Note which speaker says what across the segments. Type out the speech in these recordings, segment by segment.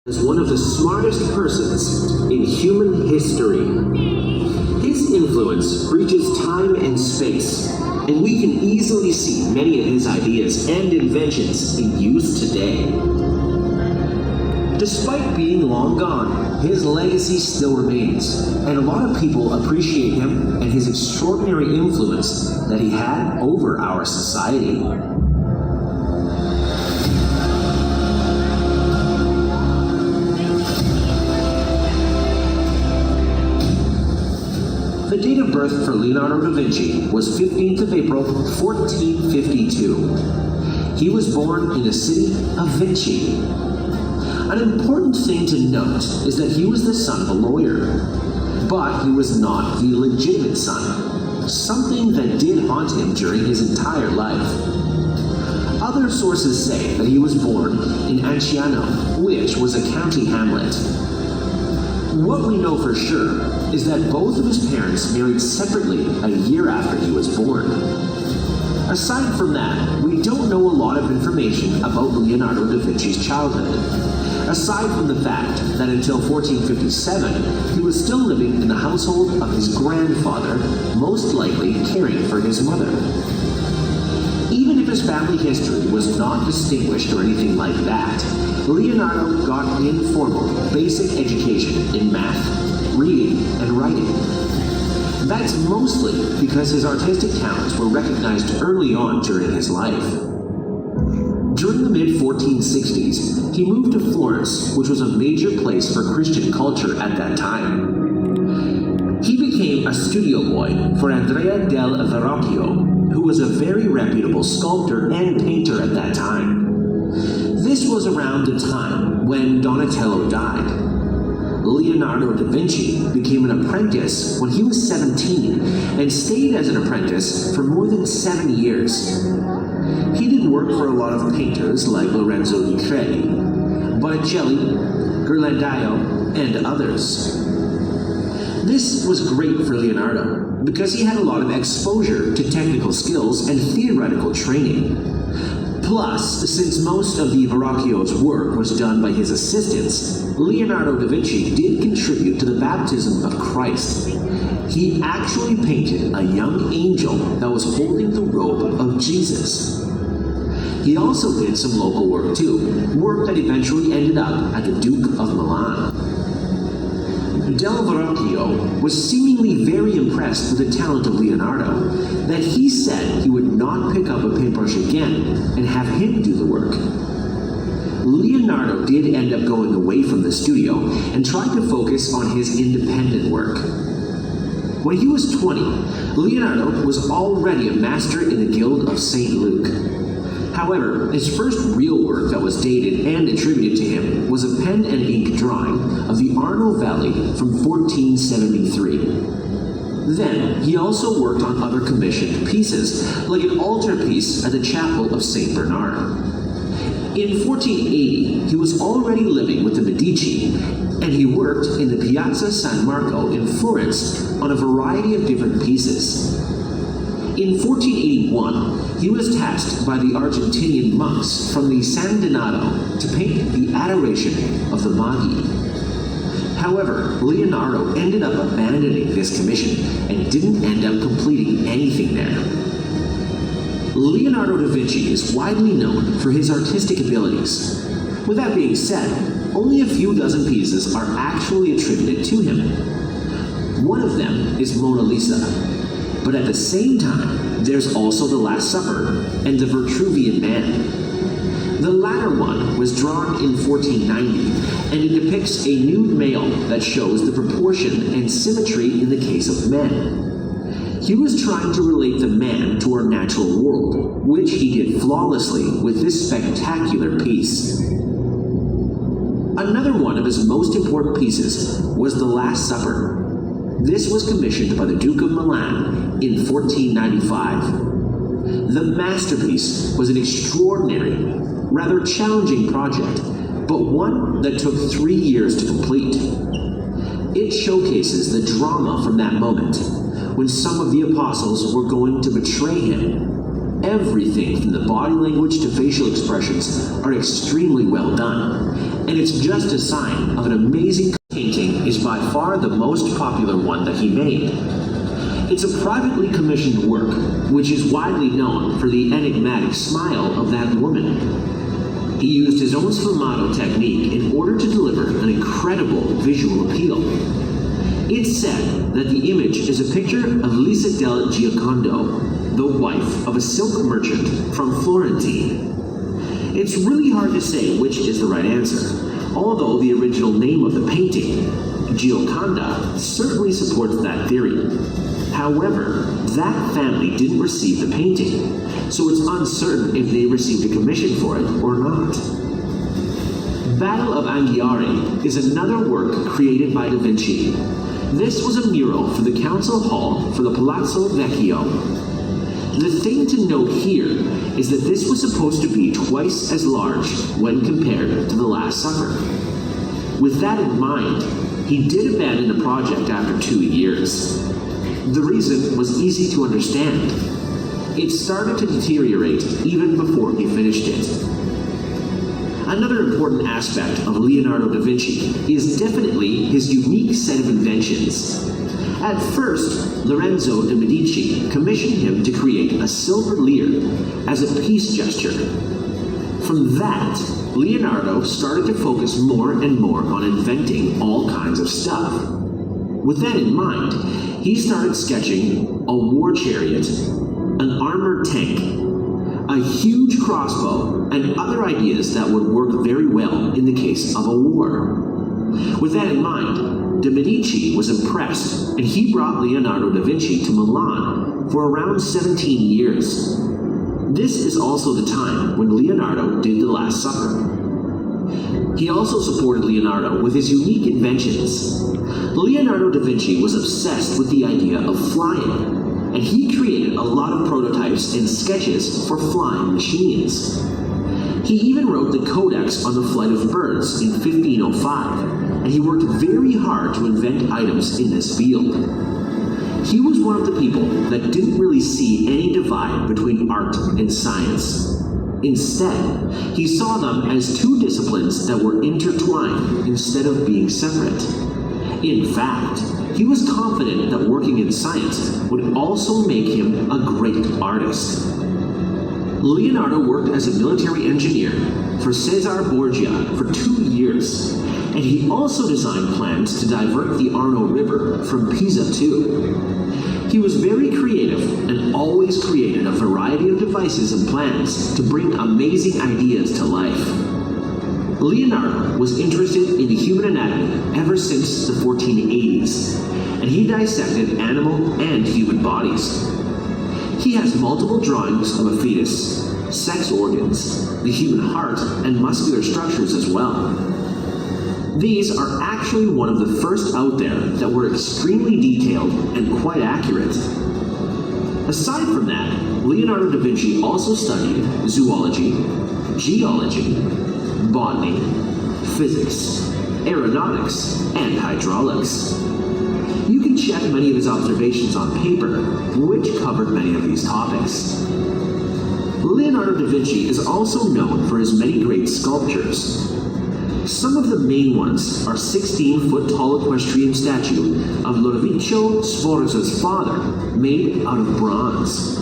Speaker 1: as one of the smartest persons in human history. His influence reaches time and space, and we can easily see many of his ideas and inventions in use today. Despite being long gone, his legacy still remains, and a lot of people appreciate him and his extraordinary influence that he had over our society. The date of birth for Leonardo da Vinci was 15th of April, 1452. He was born in the city of Vinci. An important thing to note is that he was the son of a lawyer, but he was not the legitimate son, something that did haunt him during his entire life. Other sources say that he was born in Anciano, which was a county hamlet. What we know for sure is that both of his parents married separately a year after he was born. Aside from that, we don't know a lot of information about Leonardo da Vinci's childhood, aside from the fact that until 1457, he was still living in the household of his grandfather, most likely caring for his mother. Even if his family history was not distinguished or anything like that, Leonardo got an informal, basic education in math, reading, and writing. That's mostly because his artistic talents were recognized early on during his life. During the mid-1460s, he moved to Florence, which was a major place for Christian culture at that time. He became a studio boy for Andrea del Verrocchio, who was a very reputable sculptor and painter at that time. This was around the time when Donatello died. Leonardo da Vinci became an apprentice when he was 17 and stayed as an apprentice for more than 7 years. He did work for a lot of painters like Lorenzo di Credi, Botticelli, Ghirlandaio, and others. This was great for Leonardo because he had a lot of exposure to technical skills and theoretical training. Plus, since most of the Verrocchio's work was done by his assistants, Leonardo da Vinci did contribute to the baptism of Christ. He actually painted a young angel that was holding the robe of Jesus. He also did some local work too, work that eventually ended up at the Duke of Milan. Del Verrocchio was seemingly very impressed with the talent of Leonardo, that he said he would not pick up a paintbrush again and have him do the work. Leonardo did end up going away from the studio and tried to focus on his independent work. When he was 20, Leonardo was already a master in the Guild of St. Luke. However, his first real work that was dated and attributed to him was a pen and ink drawing of the Arno Valley from 1473. Then, he also worked on other commissioned pieces, like an altarpiece at the Chapel of St. Bernard. In 1480, he was already living with the Medici, and he worked in the Piazza San Marco in Florence on a variety of different pieces. In 1481, he was tasked by the Argentinian monks from the San Donato to paint the Adoration of the Magi. However, Leonardo ended up abandoning this commission and didn't end up completing anything there. Leonardo da Vinci is widely known for his artistic abilities. With that being said, only a few dozen pieces are actually attributed to him. One of them is Mona Lisa, but at the same time, there's also the Last Supper and the Vitruvian Man. The latter one was drawn in 1490, and it depicts a nude male that shows the proportion and symmetry in the case of men. He was trying to relate the man to our natural world, which he did flawlessly with this spectacular piece. Another one of his most important pieces was the Last Supper. This was commissioned by the Duke of Milan in 1495. The masterpiece was an extraordinary, rather challenging project, but one that took 3 years to complete. It showcases the drama from that moment, when some of the apostles were going to betray him. Everything from the body language to facial expressions are extremely well done, and it's just a sign of an amazing painting is by far the most popular one that he made. It's a privately commissioned work, which is widely known for the enigmatic smile of that woman. He used his own sfumato technique in order to deliver an incredible visual appeal. It's said that the image is a picture of Lisa del Giocondo, the wife of a silk merchant from Florentine. It's really hard to say which is the right answer, although the original name of the painting, Gioconda, certainly supports that theory. However, that family didn't receive the painting, so it's uncertain if they received a commission for it or not. Battle of Anghiari is another work created by Da Vinci. This was a mural for the council hall for the Palazzo Vecchio. The thing to note here is that this was supposed to be twice as large when compared to the Last Supper. With that in mind, he did abandon the project after 2 years. The reason was easy to understand. It started to deteriorate even before he finished it. Another important aspect of Leonardo da Vinci is definitely his unique set of inventions. At first, Lorenzo de' Medici commissioned him to create a silver lyre as a peace gesture. From that, Leonardo started to focus more and more on inventing all kinds of stuff. With that in mind, he started sketching a war chariot, an armored tank, a huge crossbow, and other ideas that would work very well in the case of a war. With that in mind, de' Medici was impressed, and he brought Leonardo da Vinci to Milan for around 17 years. This is also the time when Leonardo did the Last Supper. He also supported Leonardo with his unique inventions. Leonardo da Vinci was obsessed with the idea of flying, and he created a lot of prototypes and sketches for flying machines. He even wrote the Codex on the Flight of Birds in 1505, and he worked very hard to invent items in this field. He was one of the people that didn't really see any divide between art and science. Instead, he saw them as two disciplines that were intertwined instead of being separate. In fact, he was confident that working in science would also make him a great artist. Leonardo worked as a military engineer for Cesare Borgia for 2 years, and he also designed plans to divert the Arno River from Pisa too. He was very creative and always created a variety of devices and plans to bring amazing ideas to life. Leonardo was interested in the human anatomy ever since the 1480s, and he dissected animal and human bodies. He has multiple drawings of a fetus, sex organs, the human heart, and muscular structures as well. These are actually one of the first out there that were extremely detailed and quite accurate. Aside from that, Leonardo da Vinci also studied zoology, geology, botany, physics, aeronautics, and hydraulics. You can check many of his observations on paper, which covered many of these topics. Leonardo da Vinci is also known for his many great sculptures. Some of the main ones are 16-foot-tall equestrian statue of Lodovico Sforza's father, made out of bronze.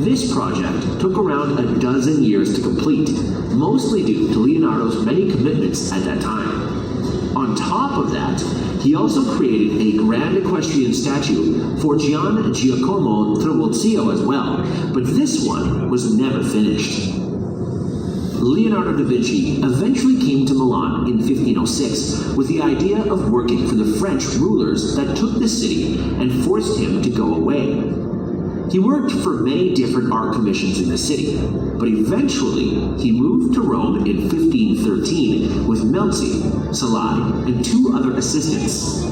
Speaker 1: This project took around a dozen years to complete, mostly due to Leonardo's many commitments at that time. On top of that, he also created a grand equestrian statue for Gian Giacomo Trabuzio as well, but this one was never finished. Leonardo da Vinci eventually came to Milan in 1506 with the idea of working for the French rulers that took the city and forced him to go away. He worked for many different art commissions in the city, but eventually he moved to Rome in 1513 with Melzi, Salai, and 2 other assistants.